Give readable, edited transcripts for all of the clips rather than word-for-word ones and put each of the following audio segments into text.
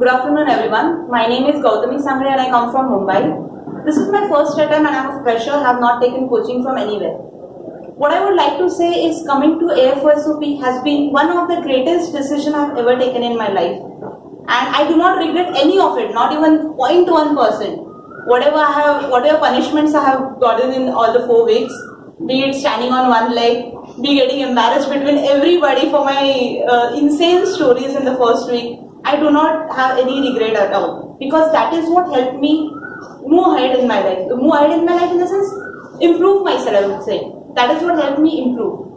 Good afternoon, everyone. My name is Gautami Samre and I come from Mumbai. This is my first attempt and I'm a fresher, have not taken coaching from anywhere. What I would like to say is coming to AFOSOP has been one of the greatest decisions I've ever taken in my life. And I do not regret any of it, not even 0.1%. Whatever punishments I have gotten in all the 4 weeks, be it standing on one leg, be getting embarrassed between everybody for my insane stories in the first week, I do not have any regret at all, because that is what helped me move ahead in my life. Move ahead in my life in the sense, improve myself, I would say. That is what helped me improve.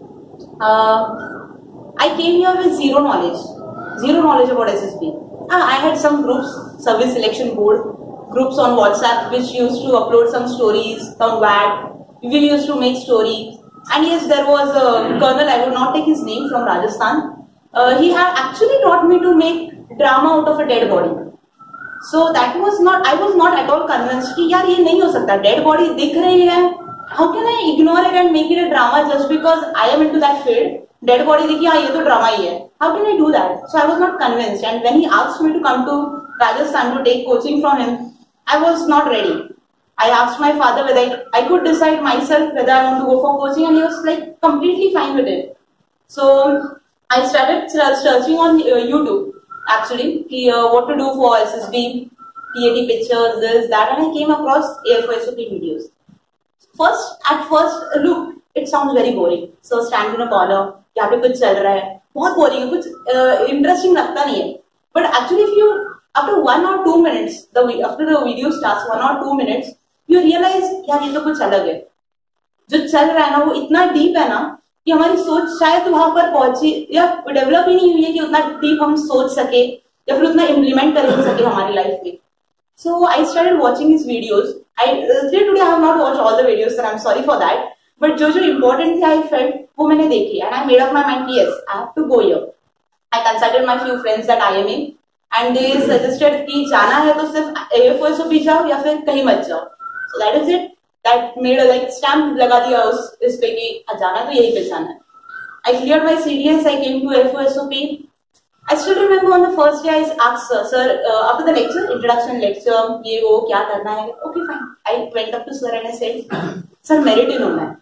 I came here with zero knowledge about SSB. I had some groups, service selection board, groups on WhatsApp which used to upload some stories, some WAD. We used to make stories. And yes, there was a colonel, I would not take his name, from Rajasthan. He had actually taught me to make drama out of a dead body. So that was not, I was not at all convinced कि यार ये नहीं हो सकता, dead body दिख रही है, how can I ignore it and make it a drama just because I am into that field? Dead body दिखी, हाँ ये तो drama ही है. How can I do that? So I was not convinced, and when he asked me to come to Rajasthan to take coaching from him, I was not ready. I asked my father whether I could decide myself whether I want to go for coaching, and he was like completely fine with it. So I started searching on YouTube actually what to do for SSB, TAT pictures, this, that, and I came across AFOSOP videos. At first look, it sounds very boring. So stand in a corner, यहाँ पे कुछ चल रहा है, बहुत boring है, कुछ interesting लगता नहीं है. But actually, if you after 1 or 2 minutes, after the video starts, 1 or 2 minutes, you realize यार ये तो कुछ अलग है. जो चल रहा है ना वो इतना deep है ना कि हमारी सोच शायद वहां पर पहुंची या डेवलप ही नहीं हुई है कि उतना डीप हम सोच सके या फिर उतना इम्प्लीमेंट कर सके हमारी लाइफ में. So I started watching his videos. Today I have not watch all the videos and I am sorry for that, but जो इम्पोर्टेंट थे आई फेल्ट वो मैंने देखी and I made up my mind कि yes I have to go here. I consulted my few friends that I am in and they suggested कि जाना है तो सिर्फ AFOSOP जाओ या फिर कहीं मत जाओ. So that is it. That made a stamp लगा दिया इस पे कि जाना तो यही पे जाना है. I cleared my CDS. I came to AFOSOP. I still remember on the first day I asked sir after the lecture, introduction lecture, ये वो क्या करना है. Okay fine. I went up to sir and I said, sir merit in होना है.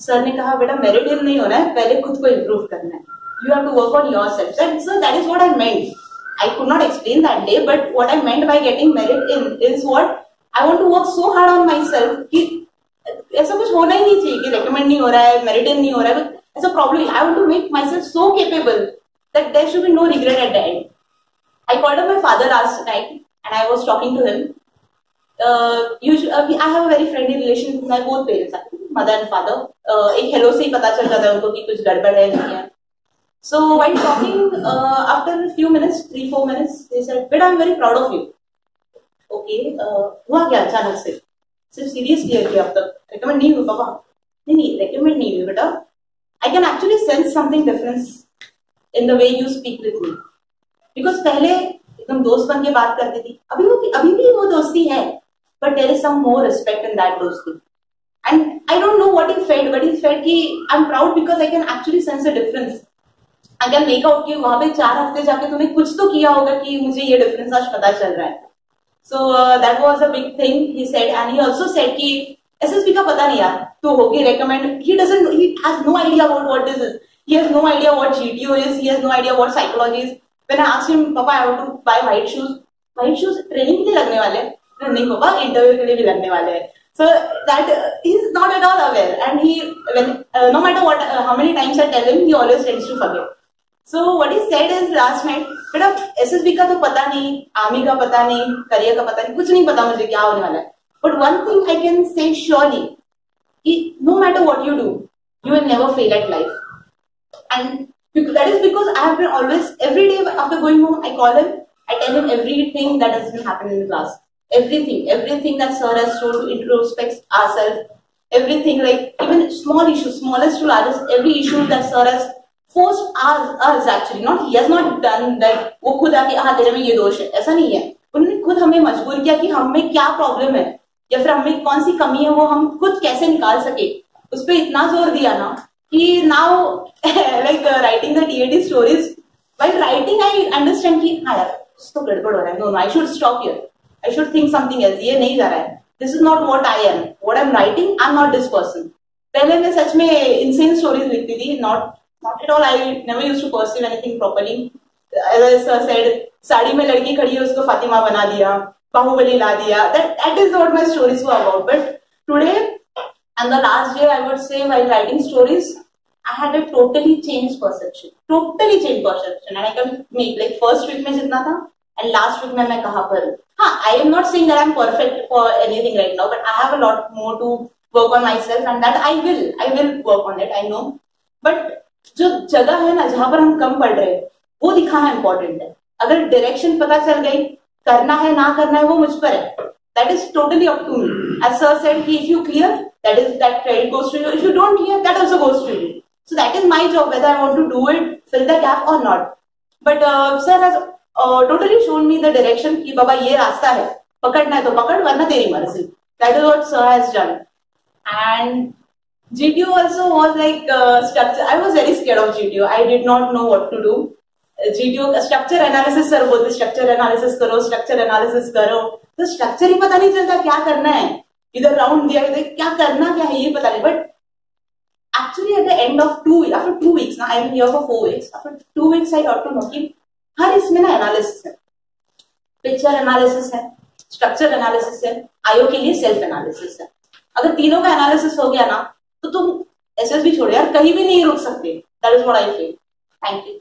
Sir ने कहा बेटा merit in नहीं होना है, पहले खुद को improve करना है. You have to work on yourself. Sir, that is what I meant. I could not explain that day, but what I meant by getting merit in is what I want to work so hard on myself कि ऐसा कुछ होना ही नहीं चाहिए कि recommend नहीं हो रहा है, merit in नहीं हो रहा है, ऐसा problem. I want to make myself so capable that there should be no regret at the end. I called up my father last night and I was talking to him. I have a very friendly relation with my both parents, mother and father. एक hello से ही पता चल जाता है उनको कि कुछ गड़बड़ है नहीं है. So while talking, after a few minutes, 3-4 minutes, they said, "But I'm very proud of you." Okay हुआ क्या अचानक से? सिर्फ सीरियस क्लियर किया अब तक? रिकमेंड नहीं हुई पापा? नहीं रिकमेंड नहीं हुई बेटा. आई can actually sense something difference in the way you speak with me. Because पहले एकदम दोस्त बन के बात करती थी, अभी भी वो दोस्ती है, but there is some more respect in that दोस्ती. And I don't know what he felt, but he felt कि I am proud because I can actually sense a difference. I can make out कि वहां पे 4 हफ्ते जाके तूने कुछ तो किया होगा कि मुझे ये डिफरेंस आज पता चल रहा है. So that was a big thing he said, and he also said कि SSB का पता नहीं यार, तू होगी recommend. He has no idea about what this is. He has no idea what GTO is. He has no idea what psychology is. When I asked him, Papa, I want to buy white shoes. White shoes training के लिए लगने वाले हैं? नहीं पापा, interview के लिए भी लगने वाले हैं. So that he's not at all aware, and no matter what, how many times I tell him, he always tends to forget. So what he said is last night, बेटा SSB का तो पता नहीं, आर्मी का पता नहीं, career का पता नहीं, कुछ नहीं पता मुझे क्या होने वाला है. But one thing I can say surely, कि no matter what you do, you will never fail at life. And that is because I have been always, every day after going home, I call him, I tell him everything that has been happening in class. Everything that sir has told to introspect ourselves, everything, like even small issues, smallest to largest, every issue that sir has forced us actually, not he has not done that. वो खुद आके हाँ तेरे में ये दोष है, ऐसा नहीं है. उन्होंने खुद हमें मजबूर किया कि हमें क्या प्रॉब्लम है या फिर हमें कौन सी कमी है, वो हम खुद कैसे निकाल सके. उस पर इतना जोर दिया ना कि now like writing the TAT stories While writing, I understand कि हाँ यार तो गड़बड़ हो रहा है. No, I should stop here. I should think something else. ये नहीं जा रहा है. This is not what I am. What I'm writing, I'm not this person. पहले मैं सच में insane stories लिखती थी. Not at all. I never used to perceive anything properly. As I said, sari में लड़की खड़ी है उसको फातिमा बना दिया, बाहुबली ला दिया. That is what my stories were about. But today, and the last year, I would say, while writing stories, I had a totally changed perception. Totally changed perception. And I can make like first week में जितना था and last week में मैं कहाँ पर हूँ. हाँ, I am not saying that I'm perfect for anything right now, but I have a lot more to work on myself, and that I will work on it. I know. But जो जगह है ना जहाँ पर हम कम पढ़ रहे हैं वो दिखाना इम्पोर्टेंट है. अगर डायरेक्शन पता चल गई, करना है ना करना है वो मुझ पर है. That is totally up to me. As sir said, if you clear, that credit goes to you. If you don't clear, that also goes to you. So that is my job, whether I want to do it, fill the gap or not. But sir has totally shown me the direction कि बाबा ये रास्ता है, पकड़ना है तो पकड़ वरना तेरी मर्जी. That is what sir has done. And GTO also was like structure. I was very scared of GTO. I did not know what to do. GTO structure analysis sir बोलते स्ट्रक्चर एनालिसिस करो. तो structure ही पता नहीं चलता क्या करना है. इधर राउंड दिया इधर क्या करना क्या है ये पता नहीं. But actually at the end of after 2 weeks, now I am here for 4 weeks. After 2 weeks I got to know कि हर इसमें ना एनालिसिस है, पिक्चर एनालिसिस है, स्ट्रक्चर एनालिसिस है, आईओ के लिए सेल्फ एनालिसिस है. अगर तीनों का एनालिसिस हो गया ना तो तुम एसएस भी छोड़ो यार, कहीं भी नहीं रुक सकते. That is what I feel. Thank you.